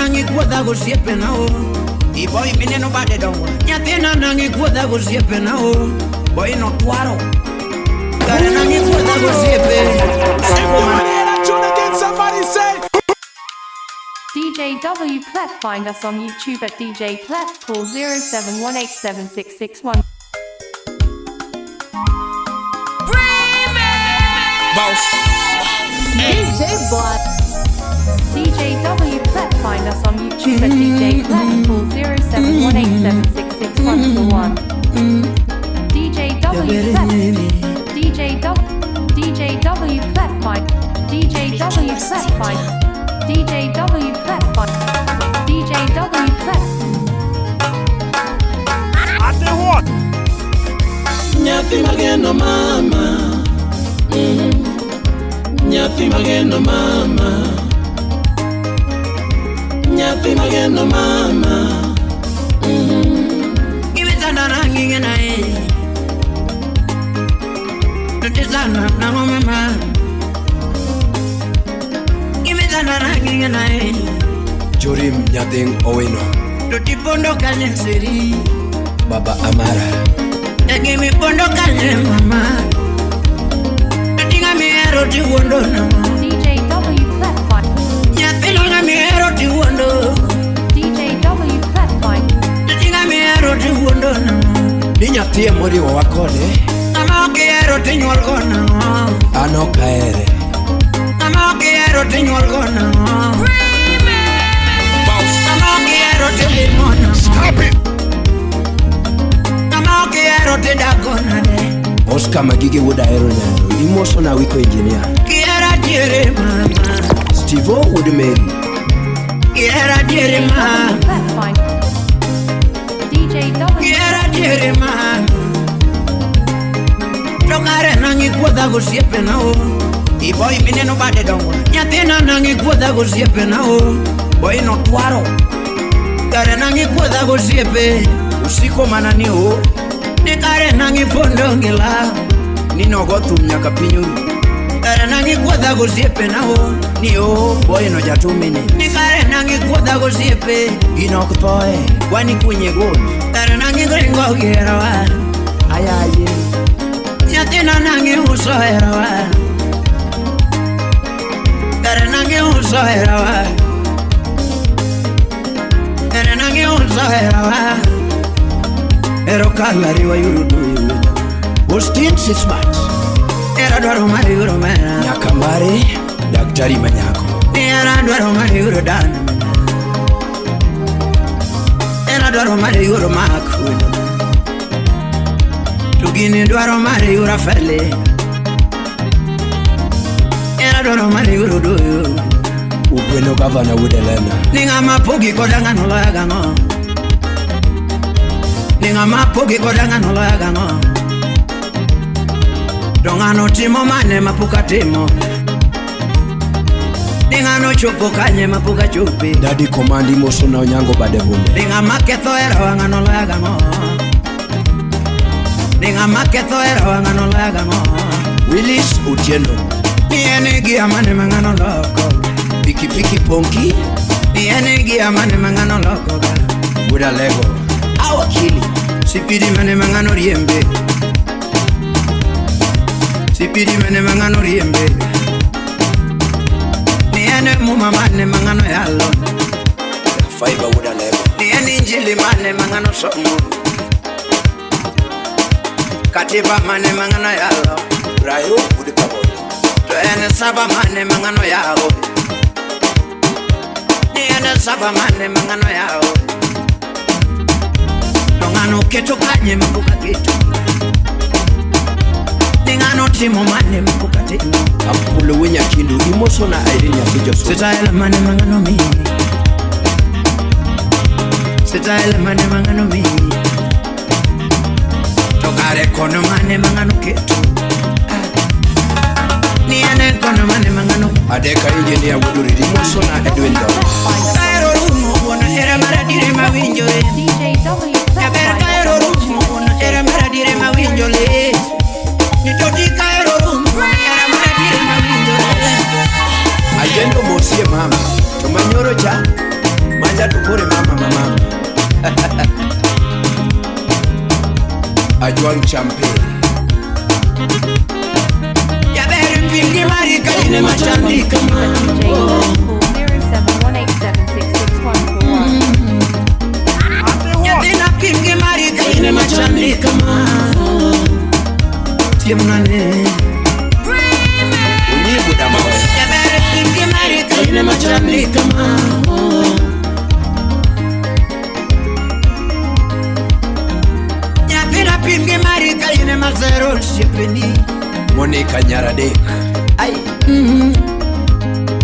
nangi kuodha gosiepe nao. I boy mine no bade dongo. Nyathina nangi kuodha gosiepe nao. Boy no twaro. Kare nangi kuodha gosiepe. Somebody say DJ W Clef. Find us on YouTube at DJ Clef. Call 07187661. Boss. DJ Boy. DJ W Clef. Find us on YouTube at DJ Clef. Call 0718766141. DJ W Clef. DJ W Clef. Find DJ W Clef. Find DJ W Clef. Find DJ W Clef. I did what? Nyathi mageno mama. Nyathi mageno mama. Nyathi mageno mama. Ibizana rangi ngenai. Tutizana na mama. Ibizana rangi ngenai. Jorim Nyathing Owino. Tutipondo kanye siri. Baba Amara. Nagimi pondo kanye mama. Tutinga miero tiwondo na mama. DJ W Clef. Find Nyathina miero tiwondo. DJ W Clef. Find Tutinga miero tiwondo na mama. Ni nyathie moriwo wakode. Ama okiero tinyuol gona. An ok ahere. Ama okiero tinyuol gona. Boss. Ama okiero tilimona. Stop it. Ama okiero tidagona de. Oscar Magige would ahero nyando. Imoso na wiko engineer. Kiera diere mama. Steve would marry. Kiera diere mama. Clef. Find DJ W Kiera diere mama. Tongare nangi kuodha gosiepe nao. I boy mine no bade dongo. Nyathina nangi kuodha gosiepe nao. Boy no twaro. Kare nangi kuodha gosiepe. Usiko manani o. Ni kare nangi pondo ngila. Ni nogo thum nyaka piny oru. Kare nangi kuodha gosiepe nao. Ni o boy no jatumini. Ni kare nangi kuodha gosiepe. Gino ok thoe. Wani kunye gol. Kare nangi gringo gerawa. Ayaye. Nyathina nangi uso herawa. Kare nangi uso herawa. Kare nangi uso herawa. Ero kalari wa yurudu. Austin si smart. Era dwaro mari yuro mera. Nyaka mare daktari manyako. Era dwaro mari yuro dana. Era dwaro mari yuro maku. Tugini dwaro mari yuro fele. Era dwaro mari yuro doyo. Ugweno gavana would elena. Ninga mapogi kodanga no laga ngo. Ninga mapogi kodanga no laga ngo. Dongano timo mane mapuka timo. Ninga no chopo kanye mapuka chupi. Daddy command imoso na onyango bade bunde. Ninga maketho era wanga no laga ngo. Ninga maketho era wanga no laga ngo. Willis Otieno. Niene gia mane mangano loko. Piki piki ponki. Niene gia mane mangano loko ga. Buda lego. Awakili. Sipidi mane mangano riembe. Sipidi mane mangano riembe. Niene muma mane mangano yalo. Fiber would lego. Niene injili mane mangano somo. Katiba mane mangano yalo. Rayo would kabod. Niene saba mane mangano yalo. Niene saba mane mangano yalo. Nongano keto kanye mabuka keto. Ningano timo mane mabuka timo. Apolo wenya kindu imoso na Irene ya kijoso. Sitaela mane mangano mini. Sitaela mane mangano mini. Tokare kono mane mangano keto. Niene kono mane mangano. Adeka engineer would read imoso na Edwin Dow. Kairo rumo wana era maradire mawinjo e. DJ W Clef. Yaber kairo rumo wana era maradire mawinjo le. Nitoti kairo rumo wana era maradire mawinjo le. Agendo mosie mama. Tomanyoro cha. Aja tukure mama Ajuang champe Ya beri pingi mari kaline machandi kama DJ Call 0718766141. Ya tena pingi mari kaline machandi kama Tiemnane Unyibu damawe Ya beri pingi mari kaline machandi kama Pingi mari kaline mazero shepeni Monica Nyaradek Ay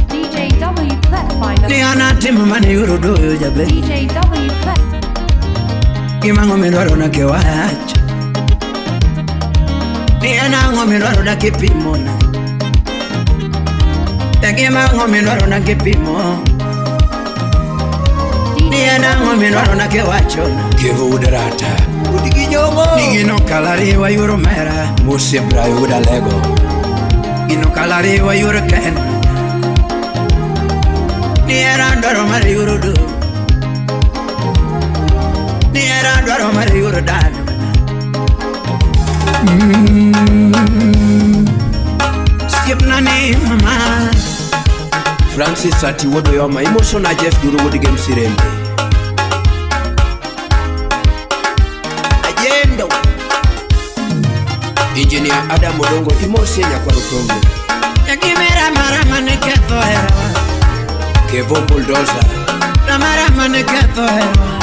DJ W Clef find us. Ni anatima mani urudo yo jabe DJ W Clef. Kimango menwaro na kewacha Ni anango menwaro na kipimona Kimango menwaro na kipimo Ni anango menwaro na kewachona Kevo udarata Nigino kalari wa yuro mera Mose brayo udalego Nigino kalari wa yuro ken Ni erandoro mara yuro do Ni erandoro mara yuro dad Skip na ni mama Francis ati wodo yoma Imoso na Jeff Duru wodi game sirembe Engineer Adam Modongo Imosi nyakwa rutongo Yakimera marama ne ketho herawa Kevo Bulldozer Na marama ne ketho herawa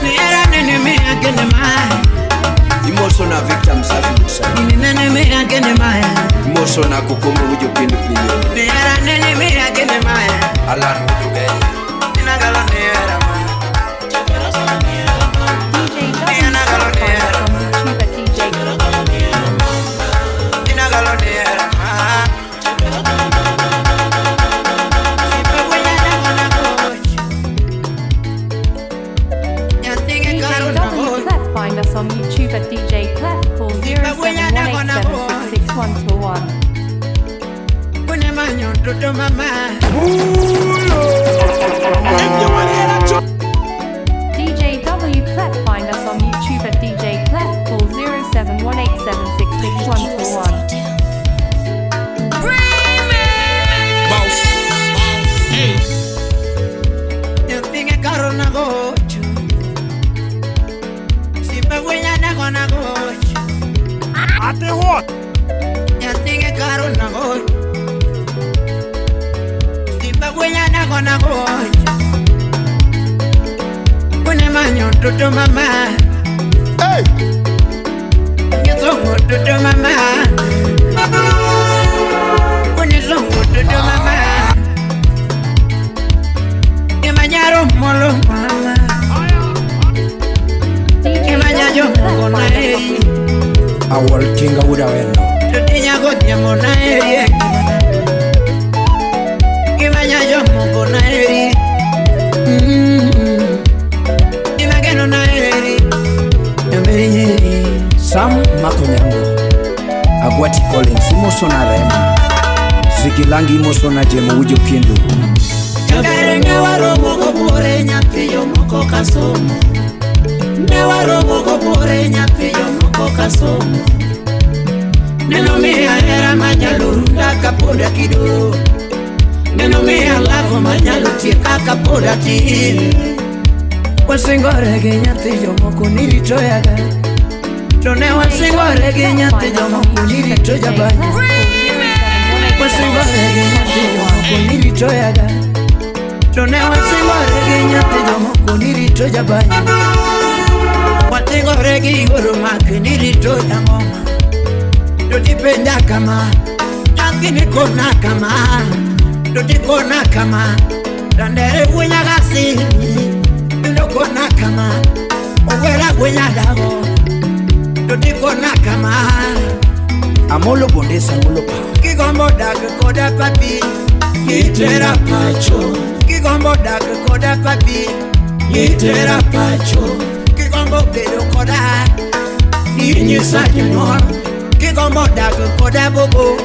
Ni era nene mea kene mae Imoso na Victor Msafi Musa Ni nene mea kene mae Imoso na Kukumbu Wujo Pindu Pinyo Ni era nene mea kene mae Alan Udube Inagalo ni era mae DJ W Clef find us on YouTube at DJ Inagalo ni era mae Sipa kuya na kona kochi Nyatinge DJ karo na W kochi Clef find us on YouTube at DJ Clef. Call 0718766141. Kune manyo toto mama DJ W Clef find us on YouTube at DJ Clef. Call 0718766141. Boss. Hey. Nyatinge karo na kochi Sipa kuya na kona kochi Ate what? Nyatinge karo na kochi Sipa kuya na kona kochi Kune manyo toto mama Hey. Zongo toto mama Kune zongo toto mama Imanyaro molo mama DJ Imanyajo W Clef mona find us eri Awal Kinga Udaweno Tutinya kotia mona eri Imanyajo mona eri Imageno na eri Yamberi nyeri Sam Makonyango Agwati Collins Imoso na Rema Zikilangi Imoso na Jemo Wujo Pindu Kagare ngewaro moko bore nyapiyo moko kasomo Ngewaro moko bore nyapiyo moko kasomo Neno mea era manyalo runda kapoda kido Neno mea lavo manyalo tieka kapoda ki Wasingore ge nyapiyo moko nilitoyaga Tone wasingore ge nyapiyo moko nilitoyaga Wasingore ge nyapiyo moko nilitoyaga Tone wasingore ge nyapiyo moko nilitoyaga Wasingore ge igoro maki nilitoyaga ngoma Dodipenda kama Lakini kona kama Dodikona kama Dandere wenya gasi Dodikona kama Owera wenya dago Dodikona kama Amolo Bondesa Molo Pa Kigombo dag koda papi Yitera pacho Kigombo dag koda papi Yitera pacho Kigombo bedo koda Inyisa janor Kigombo dag koda bobo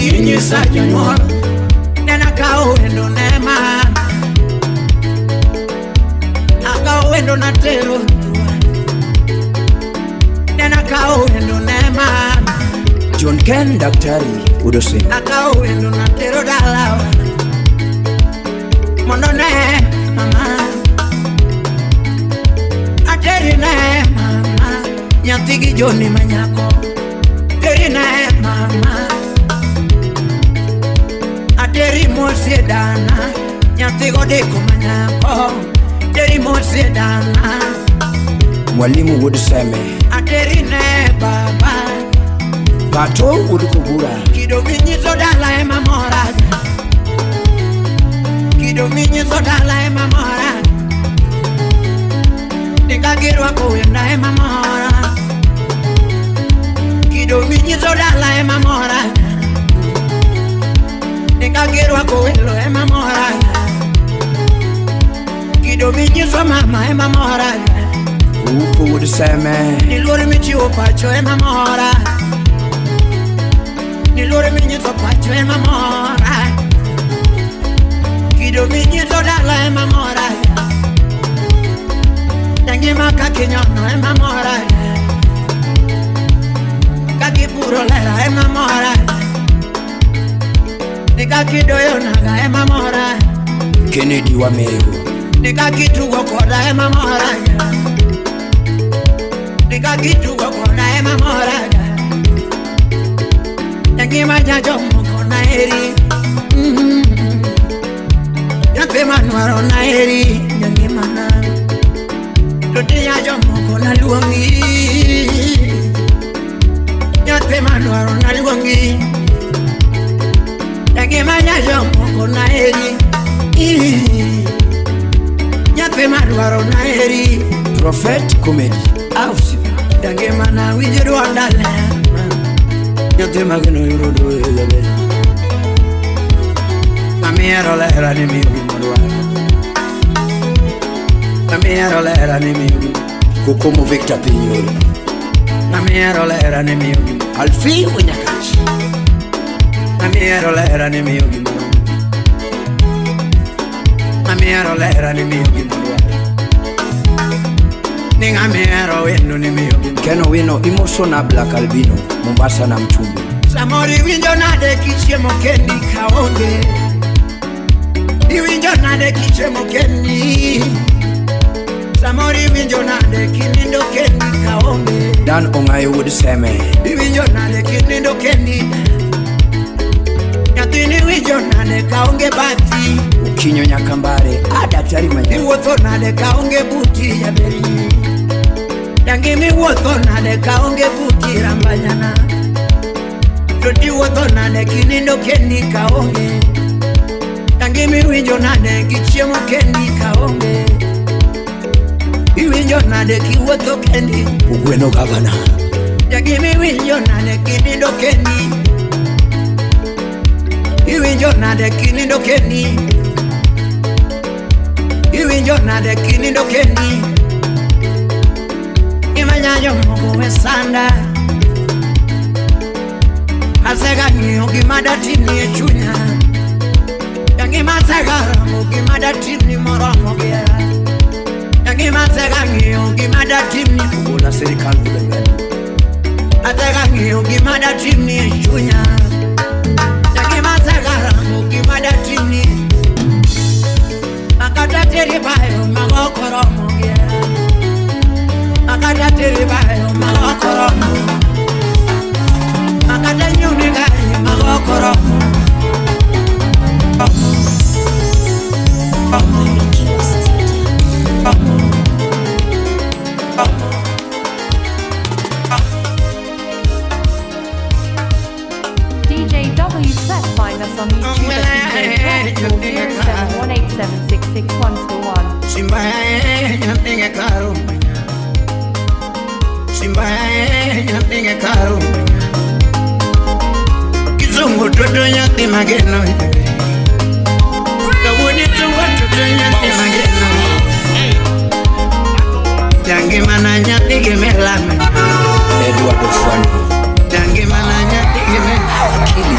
Inyisa janor Nena kao endo nema Ken Daktari Udose Akao wendo na tero dala Mondo ne mama Ateri ne mama Nyatigi Joni manyako Teri ne mama Ateri mosie dana Nyatigo deko manyako Teri mosie dana Mwalimu Woduseme Ateri ne baba Pato Udukubura Kido minyizo dala ema moraga Kido minyizo dala ema moraga Nikagirwa kuwenda ema moraga Kido minyizo dala ema moraga Nikagirwa kuwelo ema moraga Kido minyizo mama ema moraga Uko Woduseme Niluri michiwo pacho ema moraga Nilore minyizo pacho ema mora Kido minyizo dala ema mora Tangi maka kinyono ema mora Kaki puro lera ema mora Nika kidoyo naga ema mora Kennedy Wamego Nika kitugo koda ema mora Nika kitugo koda ema mora Yangima jajo moko na eri Yangima nwaro na eri Yangima na Tote jajo moko na luongi Yangima nwaro na luongi Yangima jajo moko na eri Yangima nwaro na eri Prophet Comedy Ausi Yangima na wijiru andale Yote magno yurudu elebe Amiero lera ni miugi morwa Amiero lera ni miugi Kokomo Victor Pinyori Amiero lera ni miugi Alfi Wenyakachi Amiero lera ni miugi morwa Amiero lera ni miugi morwa Ning amiero wenu ni miugi Keno Wino Emotional Black Albino Mombasa na Mtumbi Samori winjo nade kichemo kendi kaonge Iwinjo nade kichemo kendi Samori winjo nade kinindo kendi kaonge Dan Ongayo Woduseme Iwinjo nade kinindo kendi Nyatini winjo nade kaonge bati Ukinyo Nyakambare Daktari Manyako Iwotho nade kaonge buti ya beri Yangimi wotho nade kaonge buti rambanyana Toti wotho nade kinindo kendi kaonge Yangimi winjo nade kichiemo kendi kaonge Iwinjo nade kiwotho kendi Ugweno Governor Yangimi winjo nade kinindo kendi Iwinjo nade kinindo kendi Iwinjo nade kinindo kendi Imanyajo moko wesanda Asega ngiyo gimada tini e chunya Yangi masega ramo gimada tini moromo gea Yangi masega ngiyo gimada tini Ugula serikali Ulengani Asega ngiyo gimada tini e chunya Yangi masega ramo gimada tini Akata teri bayo magokoromo gea Akata teri bayo magokoromo Akata nyuni gari magokoromo DJ W Plet, find us on YouTube at DJ Plet, call 0718766121. Simba nyapinge karo Simba nyapinge karo Kizungu toto nyati mageno Kawuni tungo toto nyati mageno Jangi mana nyati gemelame Eduardo Fwani Jangi mana nyati gemelame Akili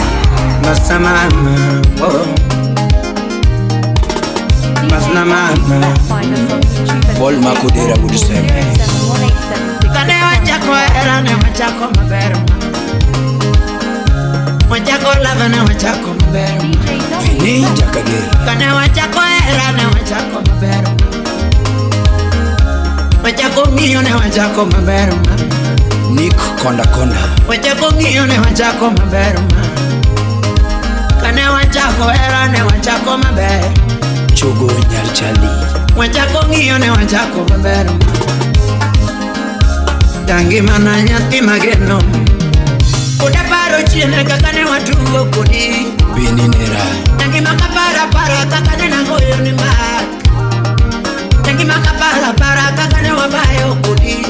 Masa mama Masna mama Find us on YouTube at Paul DJ Makudera Plet, Woduseme. call 0718766121. Kane wachako era ne wachako maber wachako lava ne wachako maber Vini Jakagere kane wachako era ne wachako maber wachako ng'iyo ne wachako maber Nick Konda Konda wachako ng'iyo ne wachako maber kane wachako era ne wachako maber Chogo Nyarchali wachako ng'iyo ne wachako maber tangi mana nyathi mageno Uda paro chiene kaka ne watugo kodi Bini Nera tangi makapara para kaka ne nangoyo ni mak tangi makapara para kaka ne wabayo kodi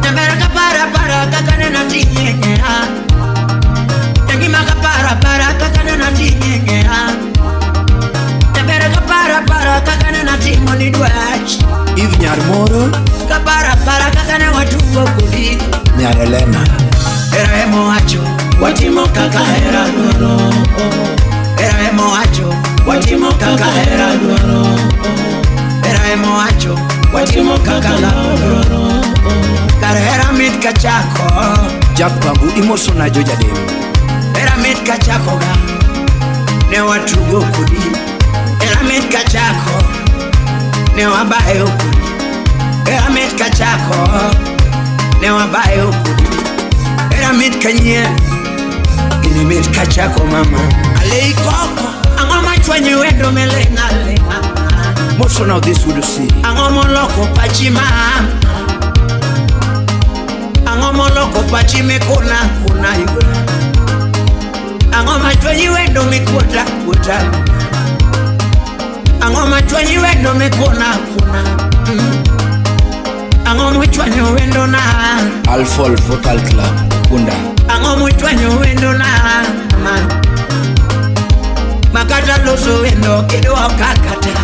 Nambera kapara para kaka ne natinyenyea tangi makapara para kaka ne natinyenyea Nambera kapara para kaka ne natimo ni dwach Eve Nyarmoro Kapara para kaka ne watugo kodi Nyarelena Era emo wacho watimo kaka era dwaro Era emo wacho watimo kaka era dwaro Era emo wacho watimo kaka dwaro Kare era mit kachako Jack Bambu imoso na Jojadem Era mit kachako ga ne watugo kodi Era mit kachako ne wabayo kodi Era mit kachako ne wabayo kodi Era mit kanye Ini mit kachako mama Alei koko Angoma chwenye wendo melenga lenga Moso now this would see Angomo loko pachima Angomo loko pachime kuna yura Angoma chwenye wendo mikuta kuta Angoma chwenye wendo mikuna Angomo chwenye wendo na Alfol Vocal Club Kunda Angomo chwenye wendo na Makata loso wendo kido kakata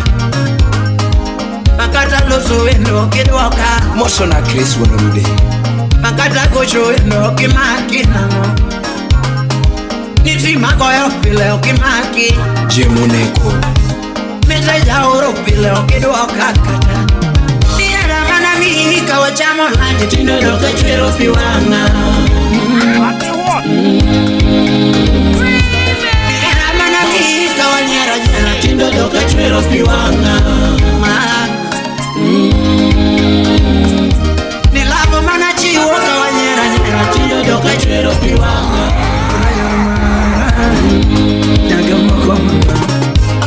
Makata loso wendo kido ka Moso na Chris Wonorude Makata kocho wendo kimaki namo Niti makoyo pile okimaki Jemoneko Mesa ya oro pile kido kakata Diara mana mi kawachamo lanje tindo doka chwero piwanga Ate what? Diara mana mi kawanyara jana tindo doka chwero piwanga Nilavo mana chiwo kawanyara jana tindo doka chwero piwanga Nagamoko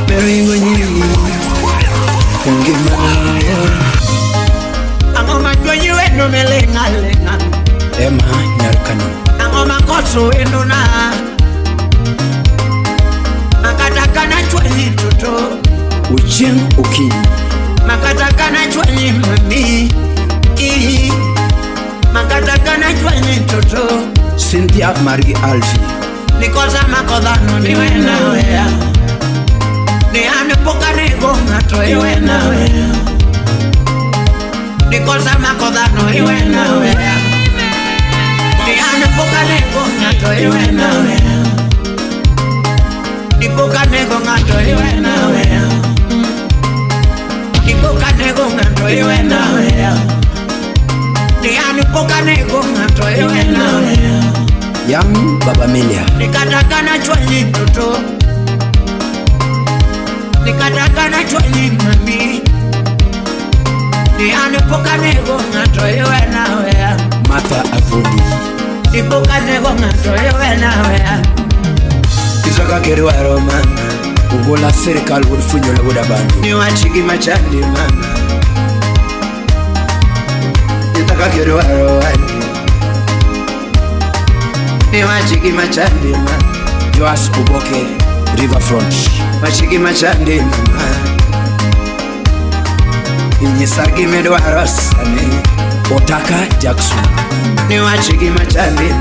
Meringo nyingi Kongi Manayo Angoma chwenye wendo melenga lenga Emma Nyarkano Angoma koso wendo na Makataka na chwenye toto Ucheng Okinyi Makataka na chwenye mami Makataka na chwenye toto Cynthia Margi Alfi Nikoza makodhano niwe na wea Ni ane poka nego ngato iwe na wea Nikoza makodhano iwe na wea Ni ane poka nego ngato iwe na wea Nipoka nego ngato iwe na wea Nipoka nego ngato iwe na wea Ni ane poka nego ngato iwe na wea Young Baba Melia Nikataka na chwenye toto Nikataka na chwenye mami Ni poka nego ngato iwe na wea Martha Avundi Nipoka nego ngato iwe na wea Kisaka Kerwaro mama Ugola serikali ulifunyo la buda bandu Ni wachiki machandi mama Kisaka Kerwaro wani Ni wachiki machandi mama Joas Uboke Riverfront Wachiki machandi mama Inyisargi medwaro sani Otaka Jackson Ni wachiki machandi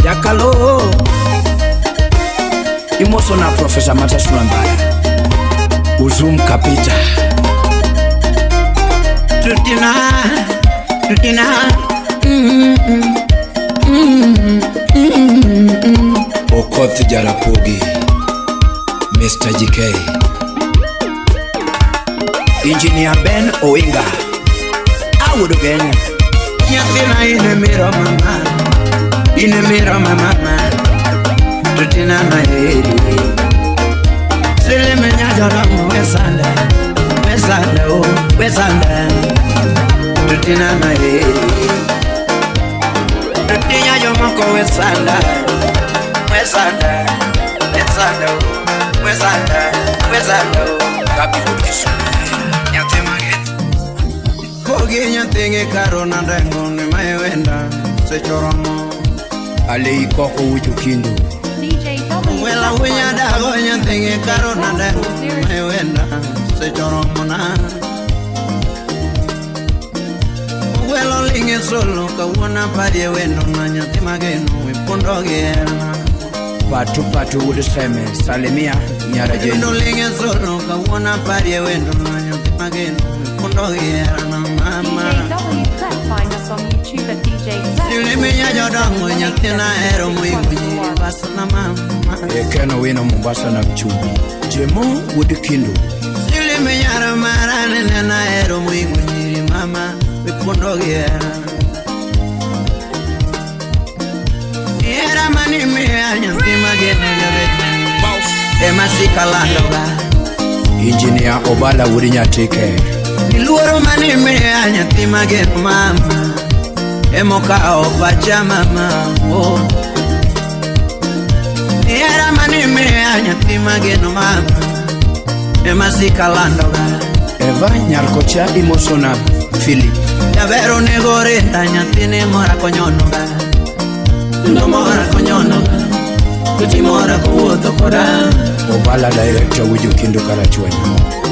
Yakalo Imoso na Professor Matas Mwambaya Uzum Kapita Tutina Okoth Jarapogi Mr. GK Engineer Ben Oinga would Kenya. Nyathina inemiro mama, inemiro mama, tutina na heri. Sile menya jodomo wesanda, wesanda oh, wesanda, tutina na heri. Tutinya jomoko wesanda, wesanda, wesanda oh, wesanda, wesanda oh. Kapi kukisu. Nyathima Kogi nyathenge karona ndengo ni maewenda sechoromo Ale koko wujo kindu. DJ W. Wela winya dago nyathenge karona ndengo ni maewenda sechoromo na Welo linge solo kawuna padye wendo na nyathi mageno wipundo gierna Patu wudu seme salimia nyaraje. Wendo linge solo kawuna padye wendo na nyathi mageno wipundo gierna mama DJ W. Find us on YouTube at DJ Z. Silimenya jodango nyathina ero muimunyi basana mama Ekeno wino Mombasa na mchumbi. Jemo wudu kindu. Silimenya ramarane nena ero muimunyi mama wipundo gierna Era mani mea nyathi mageno jabe Emasika landoga Engineer Obala wudu nyatike. Niluoro mani mea nyathi mageno mama Emoka opacha mama oh Era mani mea nyathi mageno mama Emasika landoga Eva nyarkocha imosona Philip. Javero negore nyathine mora konyonoga No mora konyonoga Kuti mora kuwuotho koda Obala director wujo kindu karachwanya.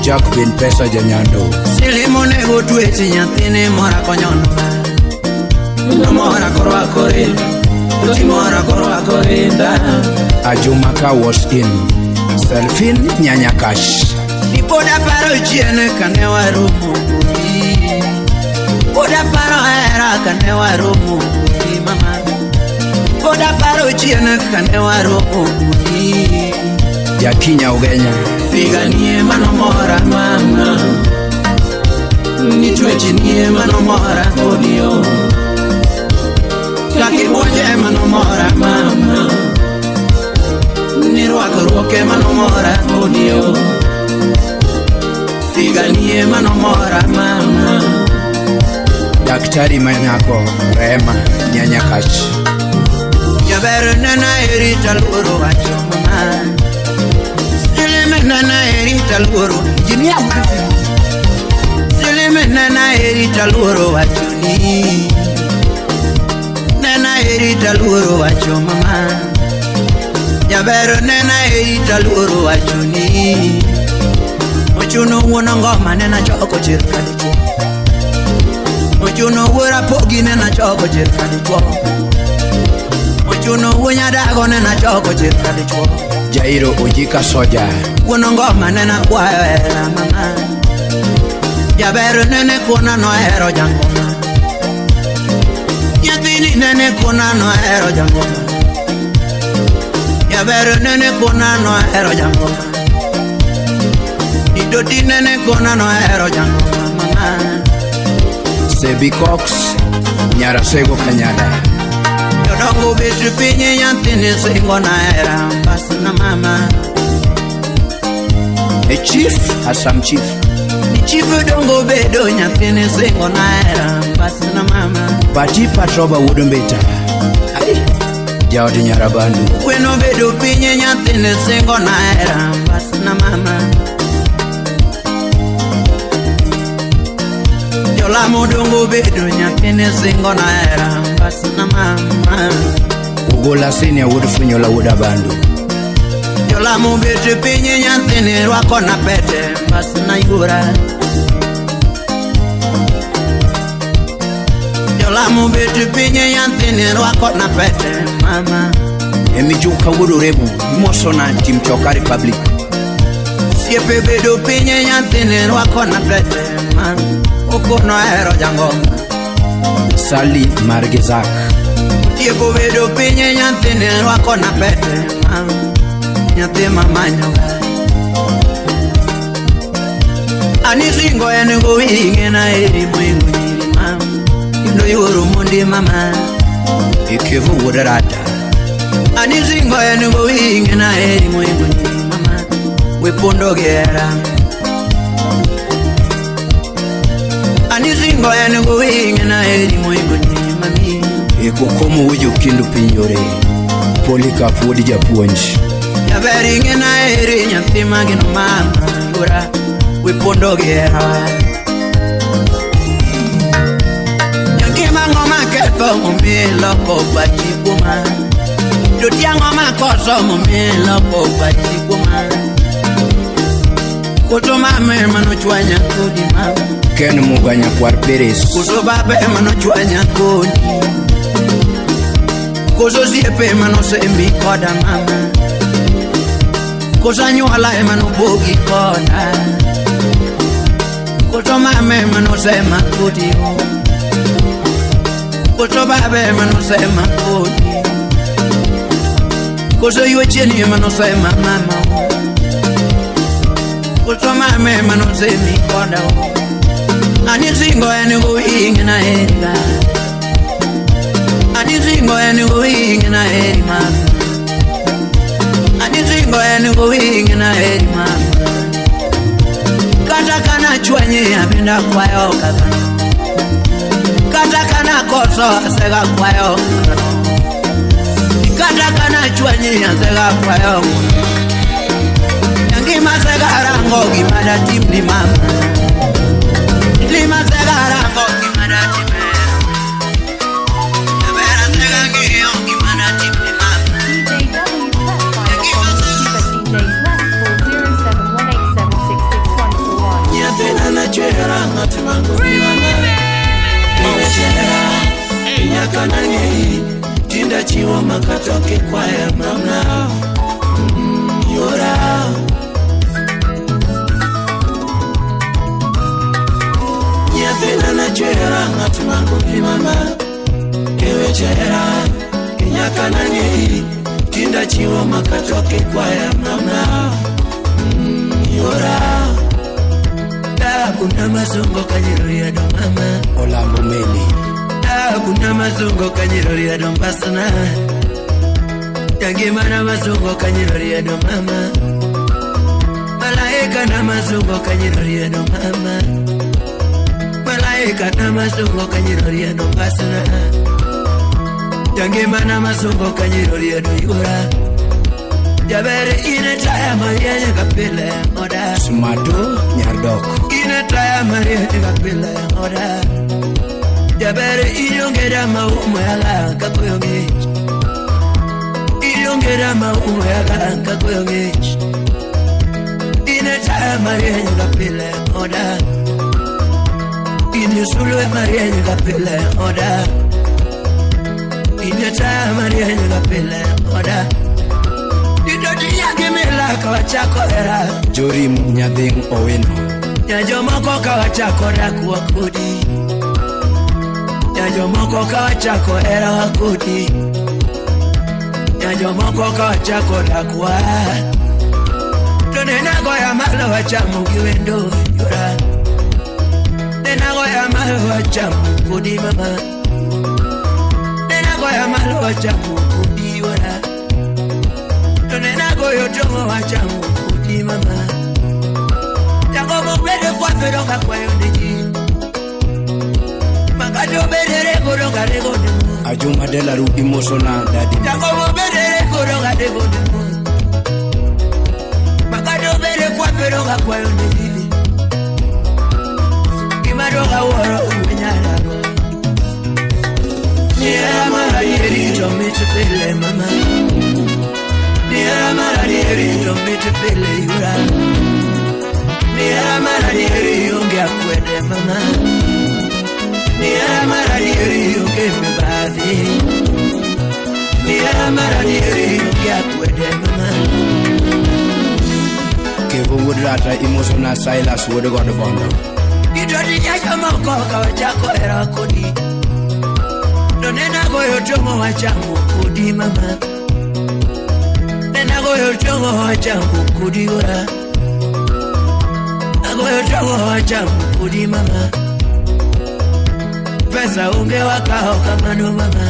Jack bin pesa janyando. Silimo nego tweti nyathine mora konyonoga No mora korwakore Kuti mora korwakore da Ajumaka was in. Selfin nyanya cash. Nipoda paro chiene kane warumo kuri Poda paro era kane warumo kuri mama Poda paro chiene kane warumo kuri Jakinya Ugenya. Figa nie mano mora mama Nitwechi nie mano mora odio Kaki boje mano mora mama Nirwako ruoke mano mora odio Figa nie mano mora mama Daktari Manyako Rema nyanya cash. Javero nana erita luro wacho mama Silime nana erita luro Jini ya mkafi Silime nana erita luro wacho ni Nana erita luro wacho mama Javero nana erita luro wacho ni Ochuno uona ngoma nena choko chirkali chuo Ochuno uora pogi nena choko chirkali chuo Ochuno uonya dago nena choko chirkali chuo Jairo Ojika Soja. Uona ngoma nena kwayo era mama Javero nene kuna no ero jangoma Nyathini nene kuna no ero jangoma Javero nene kuna no ero jangoma Idoti nene kuna no ero jangoma mama Sebi Cox Nyarasego Kanyada. Yodongo betu pinye nyathini singo na era basana mama A chief Hasam chief. Ni chifu dongo bedo nyathini singo na era basana mama Pati Patroba Wudumbeta. Ai. Jaodi Nyarabandu. Weno bedo pinye nyathini singo na era basana mama Yolamo dongo bedo nyathini singo na era basana mama Ugola senior wudufunyola wudabandu. Yolamo bedo pinye nyathini rwako na pete basana yura Yolamo bedo pinye nyathini rwako na pete mama Emijuka wudu remu Mosona Team Choka Republic. Siepe bedo pinye nyathini rwako na pete mama Okono ero jangoma Sali Margezak. Tieko bedo pinye nyathini rwako na pete mama Nyathi mamanyoga Ani singo ene go winge na eri mwingo nyiri mama no yuru mundi mama Ikivu udarata Anizingo enu goinge na eri moingo mama Wepondo gera Anizingo enu goinge na eri moingo mami Ikukomu uju kindu pinyore Polika puodi japuonji Yaberinge na eri nyantima gino mama Yura Wepondo gera Yankima ngoma kepo mumilo Kopa chikuma Dutia ngoma koso mumilo Kopa chikuma Kuto mame mano chwanya kudi mama Ken muganya kwar peres Kuto babe mano chwanya kudi Kuto siepe mano sembi koda mama Kuto nyuala mano bogi koda Kuto mame mano sema kudi Kuto babe mano sema kudi Kuto yuecheni mano sema mama Kuto mame mano semi koda Anizingo enu goinge na eriga Anizingo enu goinge na eri mama Anizingo enu goinge na eri mama Kata kana chwenye abinda kwayo kakana Kata kana koso asega kwayo Kata kana chwenye asega kwayo Yangima sega rango gimada timni mama Lima sega rango gimada timni Yabera sega ngiyo gimada timni mama Nyatena na chera ngatimangu mama Iwechera Inyakanani Tinda chiwa makatoke kwaya mama Yura Nyatena na chera ngatimangu mama Iwechera Inyakanani Tinda chiwa makatoke kwaya mama Yura Kuna mazungo kanyiroria do mama Olambo meli Kuna mazungo kanyiroria do mbasana Yangima na mazungo kanyiroria do mama Malaika na mazungo kanyiroria do mama Malaika na mazungo kanyiroria do mbasana Yangima na mazungo kanyiroria do yura Jabere inetaya mariya kapile oda Sumado nyardok Inetaya mariya kapile oda Jabere inyongera maumo yala kakoyonge Inyongera maumo yala kakoyonge Inetaya mariya kapile oda Inyusulwe mariya kapile oda Inetaya mariya kapile oda Idodi yake mela kawachako era Jorim nyadhing oweno Nyajomoko kawachako raku wakudi Nyajomoko kawachako era wakudi Nyajomoko kawachako raku wa Nenago ya malo wachamu kiwendo yura Nenago ya malo wachamu kudi mama Nenago ya malo wachamu kudi yura Nenago yotomo wachamu kudi mama Jango mbede kwa peronga kwa yondeji Makado bedere koronga rego demo Ajuma dela rudi mosona dadi Jango bedere koronga rego demo Makado bedere kwa peronga kwa yondeji Kimadoga woro umenyala Niera mara yeri jomite pele mama Niera mara yeri jomite pele yura Niera mara yeri yonge akwede mama Niera mara yeri yonge mbadi Niera mara yeri yonge akwede mama Kevo wudrata imosona Silas wodo godo bondo Idodi nyaya moko kawachako era kodi Nonena goyo tongo wachamu kodi mama Nena goyo tongo wachamu kodi ora Nagoyo tongo wachamu kodi mama pesa unge wakao kamano mama.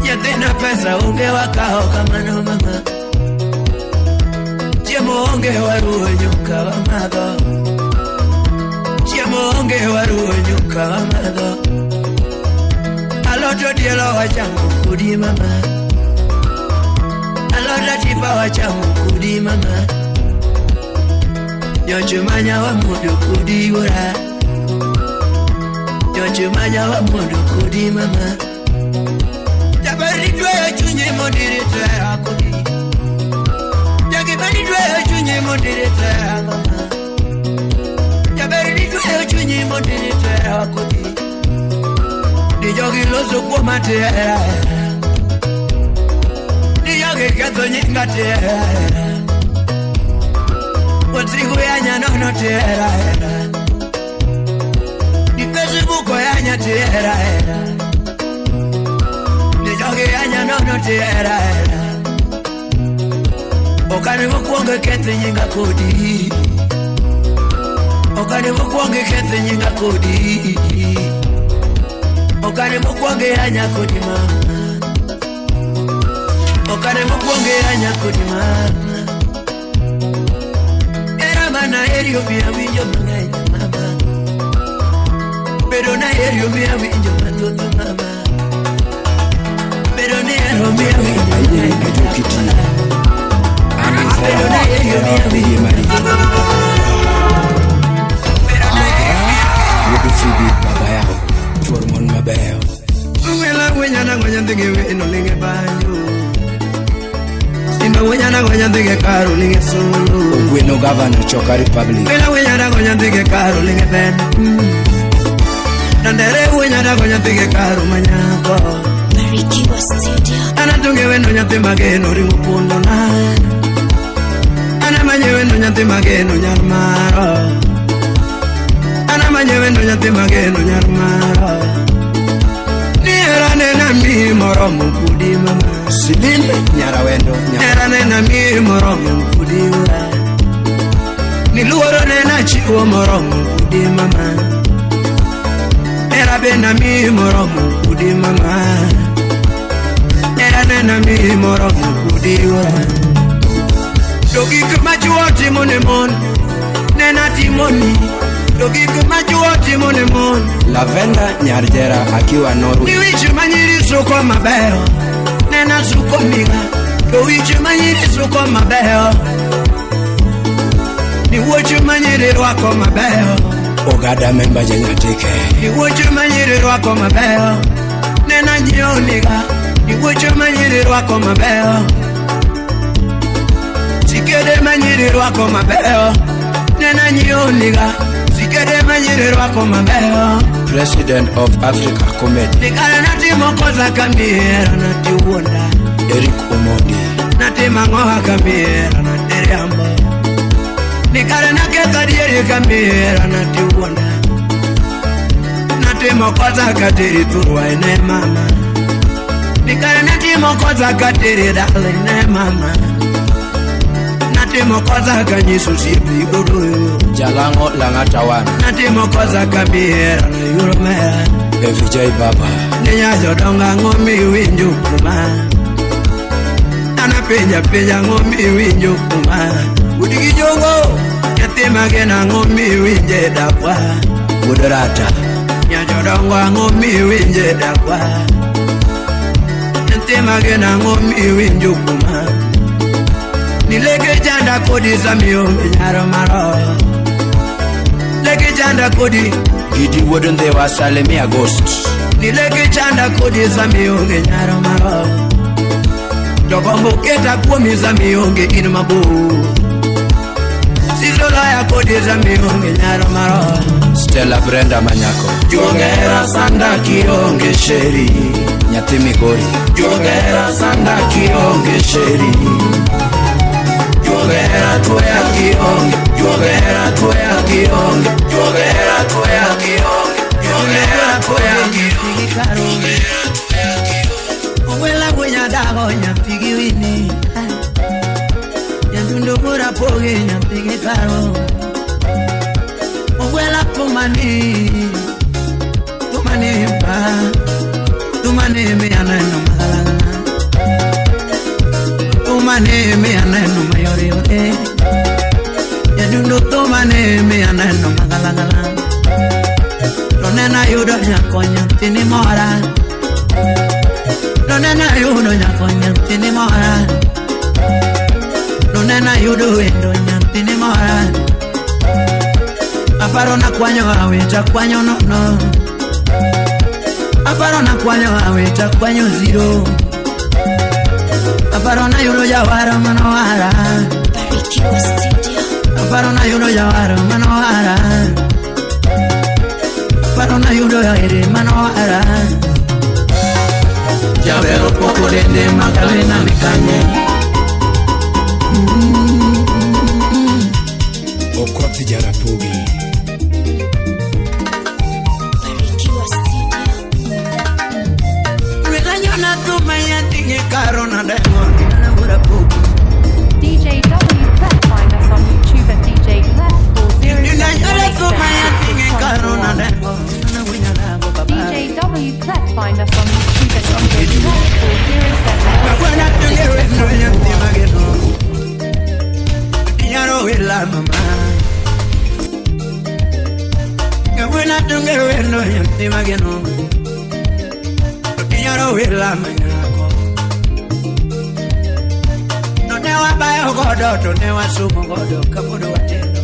Nyathina pesa unge wakao kamano mama. Chiemo unge waruo nyuka wa madho. Chiemo unge waruo nyuka wa madho. Aloto dielo wachamu kudi mama. Aloto tipa wachamu kudi mama. Nyonchumanya wa mundu kudi ura. Nyonchumanya wa mundu kudi mama. Jabari dwe chunye mondire tera kudi. Jagibari dwe chunye mondire tera mama. Jabari dwe chunye mondire tera kudi. Dijogi lozo kwa matera. Dijogi kato nyinga tera. Watigu yanya nono tera. Nipesibuko yanya tera. Dijogi yanya nono tera. Okane mkuonge kete nyinga kodi. Okane mkuonge kete nyinga kodi. Okane mkuonge yanya kodi mama. Okane mkuonge yanya kodi mama. Era mana erio mia winjo mangai mama. Pero na erio mia winjo matoto mama. Pero na erio mia winjo mangai mama. Pero na erio mia winjo mangai mama. Wobi fibi baba yao Chormon mabeo Mwela wenya na ngonya ndege weno linge banyo. Simba wenya na ngonya ndege karo linge solo. Gweno governor Choka Republic. Mwela wenya na ngonya ndege karo linge ben. Nandere wenya na ngonya ndege karo manyako. Marikiwa Studio. Anatunge weno nyate mageno ringo pundo na. Anamanye weno nyate mageno nyarmaro. Anamanye weno nyate mageno nyarmaro. Nera nena mi moromo kudi mama. Silime nyara wendo Nera nena mi moromo kudi ura. Niluoro nena chiwo moromo kudi mama. Nera bena mi moromo kudi mama. Nera nena mi moromo kudi ura. Dogi kumajuo timone mon. Nena timoni. Dogi kumajuo timone mon. Lavenda Nyarjera akiwa Norway. Ni wichi manyiri suko mabeo. Nena suko miga. Ni wichi manyiri suko mabeo. Ni wichi manyiri wako mabeo. Ogada memba Jenyatike. Ni wichi manyiri wako mabeo. Nena jioniga. Ni wichi manyiri wako mabeo. Sikede manyiri wako mabeo. Nena jioniga. Sikede manyiri wako mabeo. President of Africa Comedy. Nikala nati mokoza kambiera nati uonda. Eric Omondi. Nati mangoha kambiera nati riambo. Nikala naketa dieri kambiera nati uonda. Nati mokoza katiri tuwa ine mama. Nikala nati mokoza katiri dale ine mama. Nati mokoza kanyisu sipi guduyo. Jalango Langatawan. Nati mokoza kambiera na yuromea. Vijay Baba. Ninya jodonga ngomi winjo kuma. Ana peja ngomi winjo kuma. Udigi jongo yatima gena ngomi winje dakwa. Budarata. Nya jodonga ngomi winje dakwa. Yatima gena ngomi winjo kuma. Nileke janda kodi zamio nyaro maro. Leke janda kodi Gidi wouldn't they was Salemi August. Nileke chanda kodi za mionge nyaro maro. Jogombo keta kumi za mionge inu mabu. Sizola ya kodi za mionge nyaro maro. Stella Brenda Manyako. Jongera sanda kionge sheri. Nyatimi Gori. Jongera sanda kionge sheri. Jongera tuya kionge. Jongera tuya kionge. Jongera tuya kionge. Jongera tuya kionge. Owela buenya dago nyampigi wini. Nyandundo mura poge nyampigi karo. Owela pomani. Tumane me aneno magalagala. Tumane me aneno mayori ore. Yanundo tumane me aneno magalagala. Nonena yudo nyakonya tini mora. Nonena yudo nyakonya tini mora. Nonena yudo endo nyantini mora. Aparo na kwanyo awita kwanyo no. Aparo na kwanyo awita kwanyo zero. Aparo na yudo jawara manowara. Barikiwa Studio. Aparo na yudo jawara manowara. Aparo na yudo yairi manowara. Javero poko dende makalena mikanye. Okothi Jarapogi. Barikiwa Studio. Milanyona tumaya tinge karona diamond na Jarapogi. DJ W Clef, find us on YouTube at DJ Clef Milanyona tumaya tinge karona 4077 diamond na Winyalago baba. DJ W Clef, find us on YouTube at DJ Clef 4077. When I do it, no yanti mageno. Yaro wila mama. When I do it, no yanti mageno. Yaro wila manyako. No newa bayo godo, to newa sumo godo, kapudu watendo.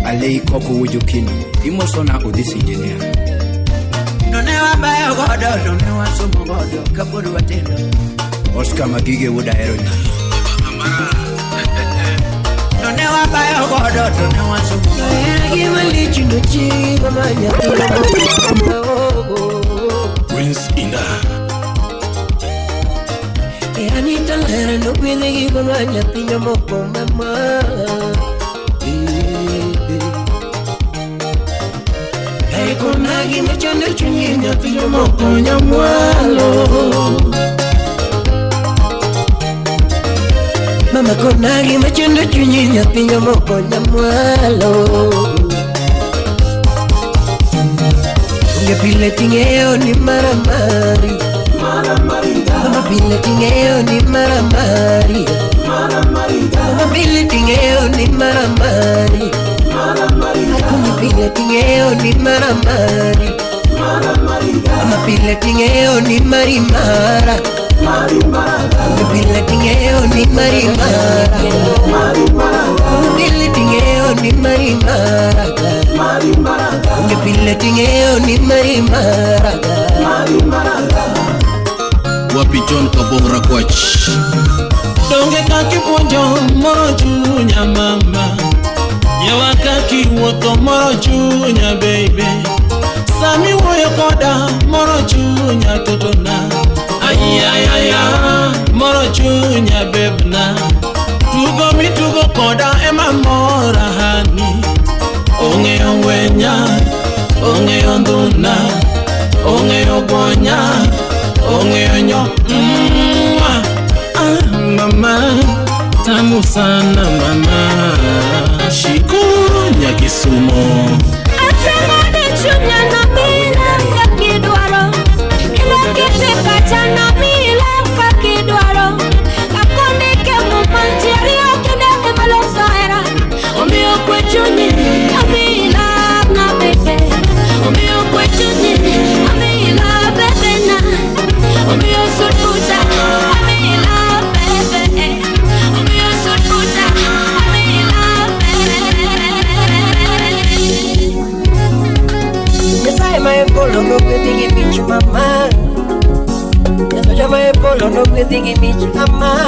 Alei koko wujukini. Imosona Odisi Engineer. No newa bayo godo, to newa sumo godo, kapudu watendo. Oscar Magige Wuda Eronya. No newa bayo godo, to newa sumo godo. Prince Inda. Anita Lara no puede ir con la piña moco mamá. Con alguien me echan el chuñiño, piña moco ñamualo. Mamá con alguien me echan el chuñiño, piña moco ñamualo. Con pile tingueo ni maramari. Mama pile tingueo ni maramari. Mama pile tingueo ni maramari. Mama pile tingueo ni maramari. Mama pile tingueo ni marimara. Mama pile tingueo ni marimara. Mama pile tingueo ni marimara. Mama pile tingueo ni marimara. Wapi John Kabora Kwach. Donge kaki ponjo moro chunya mama. Yewa kaki woto moro chunya baby. Sami woyo koda moro chunya totona. Ayayaya moro chunya bebna. Tugo mi tugo koda ema mora hani. Onge ongwenya, onge onduna, onge ogonya, onge onyo. Mama, tamu sana mama. Shiko Nyakisumo. Atena de chunya na mila kakidwaro. Ila kite kacha na mila kakidwaro. Kakonde ke mupanjeri okide kebalo saera. Omio kwe chunyi, amila na bebe. Omio kwe chunyi, amila bebe na. Omio surkuta, amila bebe. Omio surkuta, amila bebe. Yes, I am my polo, no pretty beach, mama. Yes, I am my polo, no pretty beach, mama.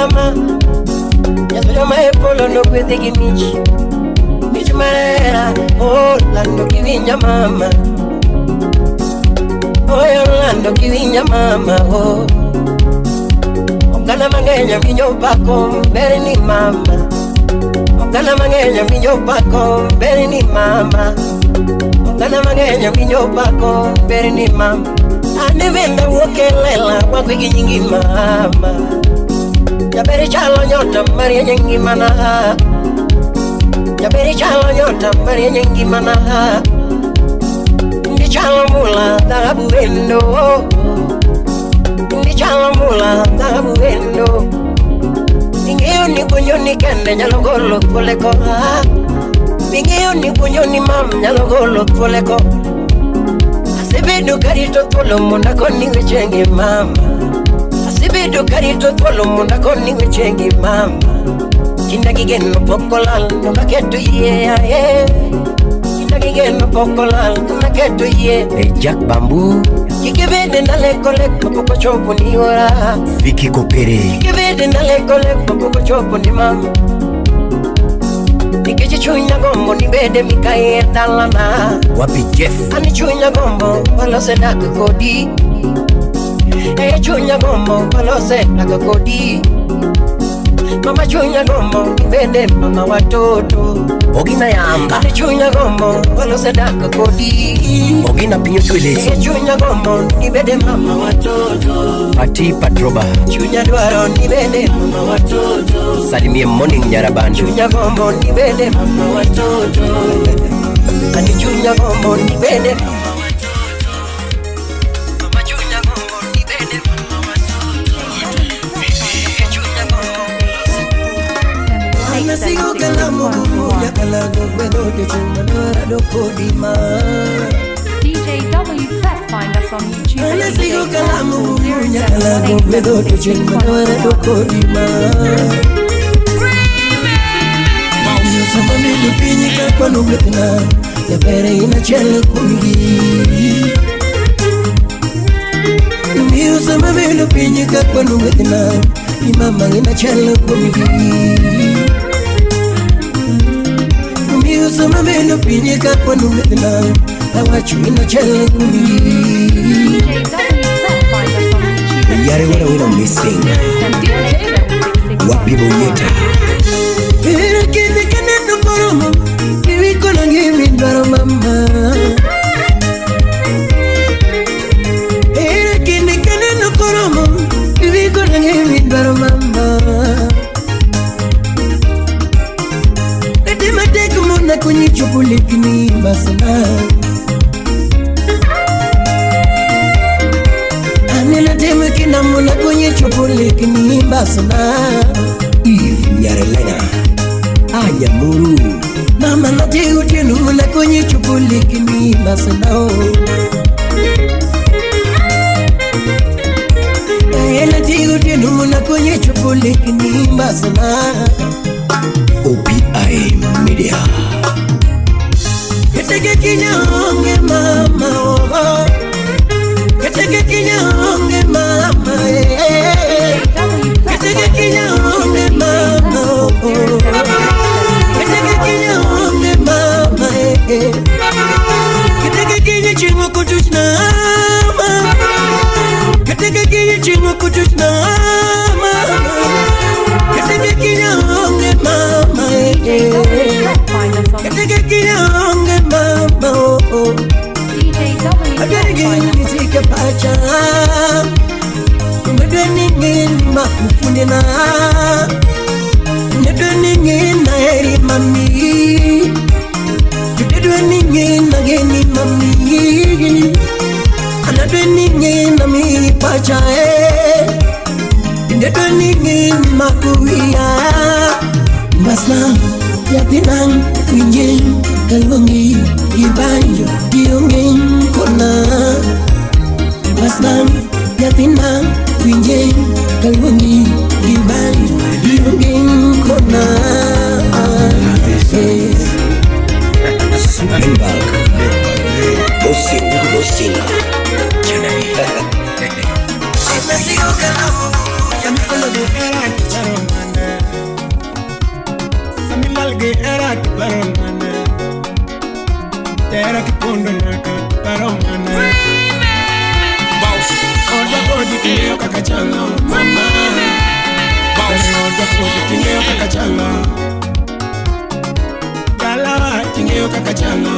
Yes, I am my polo, no pretty beach. Beach manera, oh, lando kivinya mama. Oh, Orlando kivinya mama, oh. Ogana mangenya vinyo pako, mbere ni mama. Ogana mangenya vinyo pako, mbere ni mama. Ogana mangenya vinyo pako, mbere ni mama. Ane venda wokelela, wakwiki nyingi mama. Jaberi chalo nyota, maria nyingi mana. Jaberi chalo nyota, maria nyingi mana. Chalamula dhahabu wendo, ni chalamula dhahabu wendo. Ingeo ni bunyo ni kende nyalogolo koleko. Ingeo ni bunyo ni mam nyalogolo koleko. Asibidu karito tolo munda koni wechengi mama. Asibidu karito tolo munda koni wechengi mama. Kinda gigeno pokolal no kaketu ye. Gigeno pokolal na keto ye Jack Bamboo Kikibede na lekolek mapoko chopo ni ora Vicky Kopere Kikibede na lekolek mapoko chopo ni mama Nikechi chunya gombo ni bede mikaye dalana Wapi Jeff Ani chunya gombo walose naka kodi Chunya gombo walose naka kodi Mama chunya gombo ni bede mama watoto Ogina yamba Ani chunya gombo walose naka kodi Ogina pinyo chweleso Chunya gombo ni bede mama watoto Pati Patroba Chunya dwaro ni bede mama watoto Salimie morning nyarabandu Chunya gombo ni bede mama watoto Ani chunya gombo ni bede mama watoto Mama chunya gombo ni bede mama watoto Chunya gombo Ana sigo kalamu ya kalago bedo de chumana do kodima DJ W Set, find us on YouTube. Ana sigo kalamu ya kalago bedo de chumana do kodima Sama mimi pinyika kwa nubetna ya pere ina chele kungi Miu sama mimi pinyika kwa nubetna imama ina chele kungi Miu sama mimi pinyika kwa nubetna awachu ina chele kungi DJ W Set, find us on YouTube. Yare wina missing Wapi Boyeta Pero kene kene no poromo Kiwi kono ngiwi ndwaro mama Pero kene kene no poromo Kiwi kono ngiwi ndwaro mama Nete mateko mona kwenye chupulikini basana Anena teme kina mona kwenye chupulikini basana Yarelena Anyamuru Mama nati utienu na kwenye chupuliki ni basanao Nati utienu na kwenye chupuliki ni basana OPI Media Keteke kinyonge mama oh Keteke kinyonge mama Keteke kinyonge mama oh Keteke kinyonge mama Keteke kinye chingo kutushna Keteke kinye chingo kutushna Keteke kinyonge mama Keteke kinyonge mama oh DJ W Set, Agarigi find us nisike pacha Mbedweni ngini makufunde na Mbedweni ngina heri mami Mbedweni ngina geni mami Anadweni ngina mi pacha Mbedweni ngini makuwia Masna yatinang winjeng kalungi ibanjo diongeng kona Masna yatinang winjeng kalungi ibanjo diongeng kona Sumbag Bosing Janani Anasigo kalamu Samikolo de erat baromane Samilalge erat baromane Tera kipondo naka baromane Oda kodi kineo kakachalo mama Oda kodi kineo kakachalo Galawa kineo kakachalo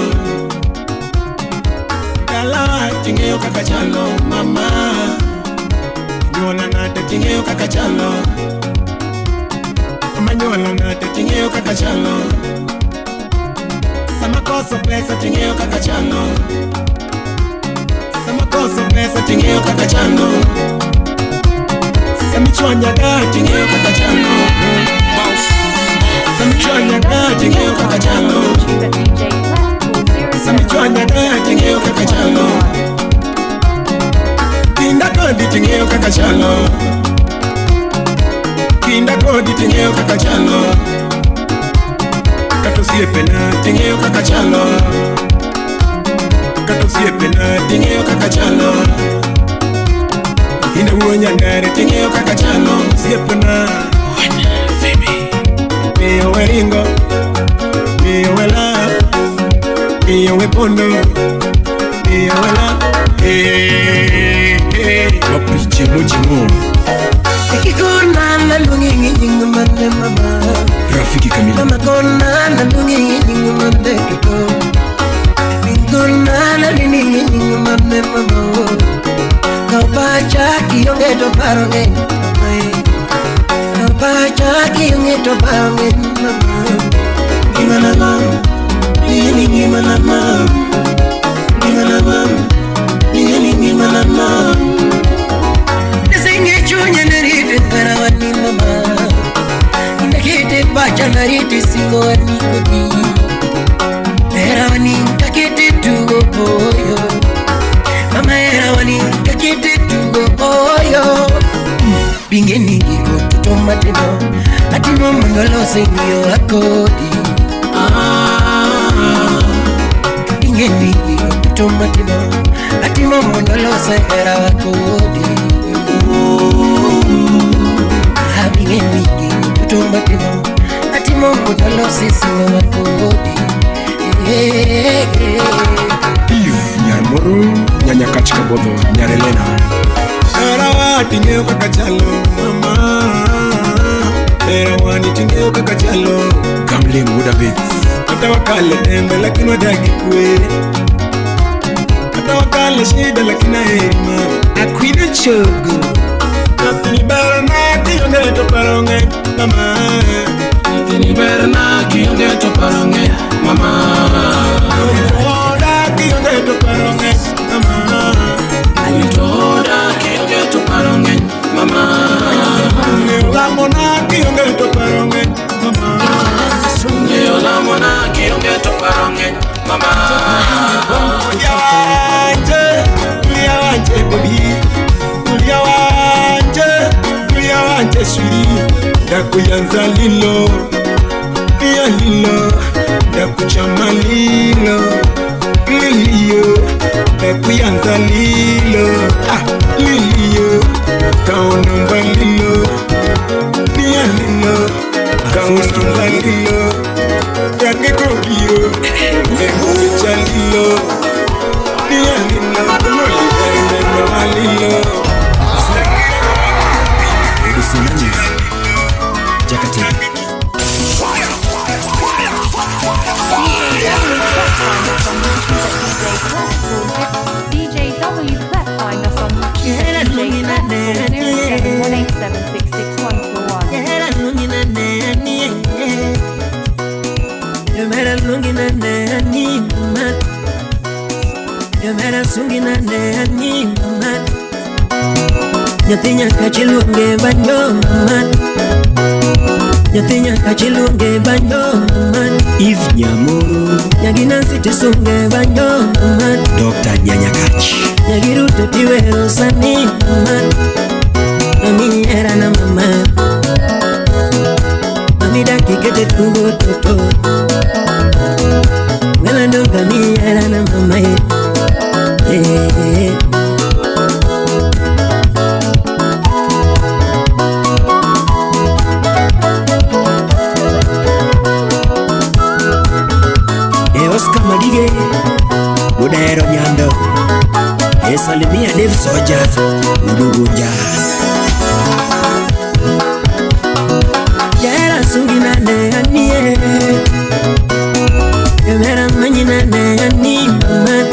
Galawa kineo kakachalo mama Nyola nate kineo kakachalo Mama nyola nate kineo kakachalo Sama koso pesa kineo kakachalo loso pesa tingeo kaka chano. Samichwanya da tingeo kaka chano. Samichwanya da tingeo kaka chano. Samichwanya da tingeo kaka chano. Kinda kodi tingeo kaka chano. Kinda kodi tingeo kaka chano. Kato siepe na tingeo kaka chano. Kato siepe na tingeo kaka chano. Ina uonya ngare tingeo kaka chano. Siepe na Mio we ringo, mio we love, mio we pondo, mio we love. Wapi chimo Ikikona na lungi nyingi mande mama. Rafiki Kamila. Mama kona na lungi nyingi mande kiko. Ikikona na lungi nyingi mande mama. Kau baca kiyonge to paronge. Kau baca kiyonge to paronge mama. Gimana mam? Ini gimana mam? Gimana mam? Ini gimana mam? Chunya nariti parawani mama. Indakite bacha nariti singo wani kodi. Erawani kakite tugo boyo. Mama erawani kakite tugo boyo. Bingeni kiko tutomatino. Atimo mangalo sengiyo akodi. Bingeni kiko tutomatino. Atimo mangalo sengiyo akodi. Having a meeting, you don't make it. At the moment, I lost it, so I could. Eve Nyamuru, Nyanya Kachikabodo, Nyarelena. Erawa tingeo kaka chalo mama. Erawa ni tingeo kaka chalo. Kamling Woodabits. Kata wakale tembe lakini wadaki kwe. Kata wakale shida lakini hema. Akwina chogo. Natini berna kiyonge to paronge mama. Natini berna kiyonge to paronge mama. Oda kiyonge to paronge mama. Oda kiyonge to paronge mama. Ola mona kiyonge to paronge mama. Ola mona kiyonge to paronge mama. Ulia wanje baby. Ulia wanje shuri. Dakuyanza lilo. Iya lilo. Dakuchama lilo. Liliyo. Dakuyanza lilo. Liliyo. Kaonamba lilo. Iya lilo. Kaonamba lilo. Dakekobiro. Dekucha lilo. Iya lilo. Lolo lilo. DJ W Clef, find us on YouTube. DJ Clef, 0766141. Nyatinya kachilunge banyo man. Nyatinya kachilunge banyo man. Eve Nyamuru, Nyagina siti sunge banyo man. Dr. Nyanya Kach. Nyagiruto tiwero sani man. Mami era na mama. Mami daki kete tungo toto. Wela ndoga mi era na mama. Oscar Madige, Budero Nyando, Salimia Dave Soja, Udugunja. Yera sungina ne anie. Yera manyina ne ani man.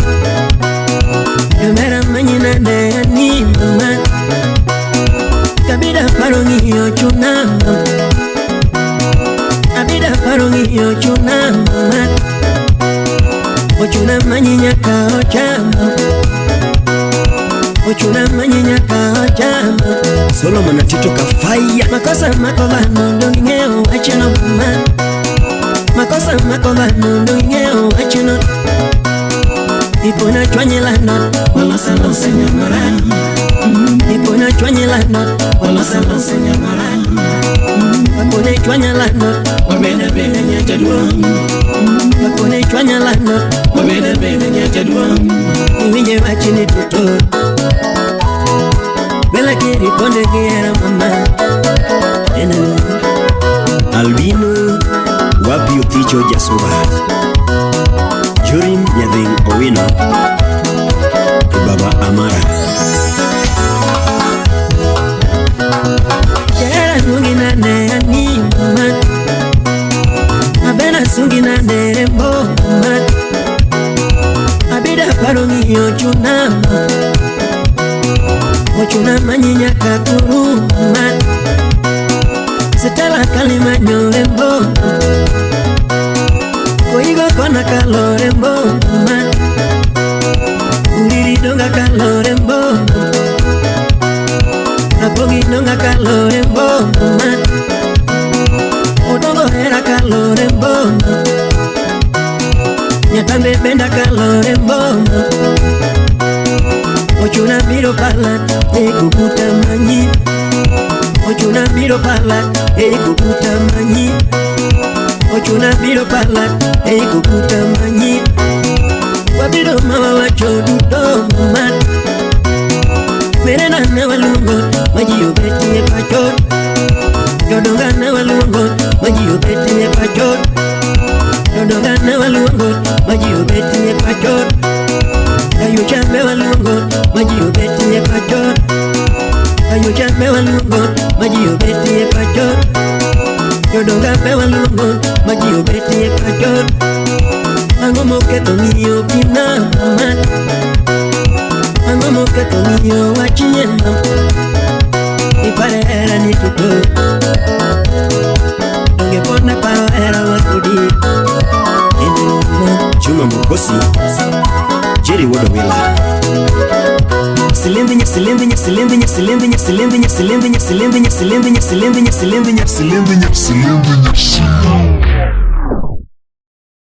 Yera manyina ne ani man. Kabida parongi ochuna. Kabida parongi ochuna man. Ochuna manyinya ka ochama. Ochuna manyinya kajama Solomon Atito kafaya. Makosa makovano ndongeo achino mama. Makosa makovano ndongeo achino. Ipona chwanyela not wala salo senyamara. Ipona chwanyela not wala salo senyamara. Ipona chwanyela not wabena bena nyatadwa. Ipona chwanyela not wabena bena nyatadwa. Iwinje wachini tuto. Bela kiri ponde gera mama. Albino wapi uticho jasuba. Jurim Yadhin Owino Baba Amara. Jera nungina ne anima. Abena sungina ne rembo mat. Abida parongi ochunama. Ochunama nyinya kakuru mat. Setela kalima nyorembo. Koigo kona kalorembo man. Uriri donga kalorembo. Rapogi donga kalorembo man. Odongo era kalorembo. Nyatambe benda kalorembo. Ochuna biro palat kukuta manyi. Ochuna biro palat kukuta manyi. Ochuna biro palat kukuta manyi. Wabiro mawa wachodu domat. Merena na walungo majiyo beti e pachot. Yodonga na walungo majiyo beti e pachot. Yodonga na walungo majiyo beti e pachot. Ayo chambe walungo majiyo beti e pachot. Ayo chambe walungo majiyo beti e pachot. Yodonga be walungo majiyo beti e pachot. Ango moketo niyo pina man. Ango moketo niyo wachiena. Ipare era ni tuto. Donge pone paro era wakudi. Juma Mukosi Jerry Wodowila. Silendinya silendinya silendinya silendinya silendinya silendinya silendinya silendinya silendinya silendinya silendinya silendinya.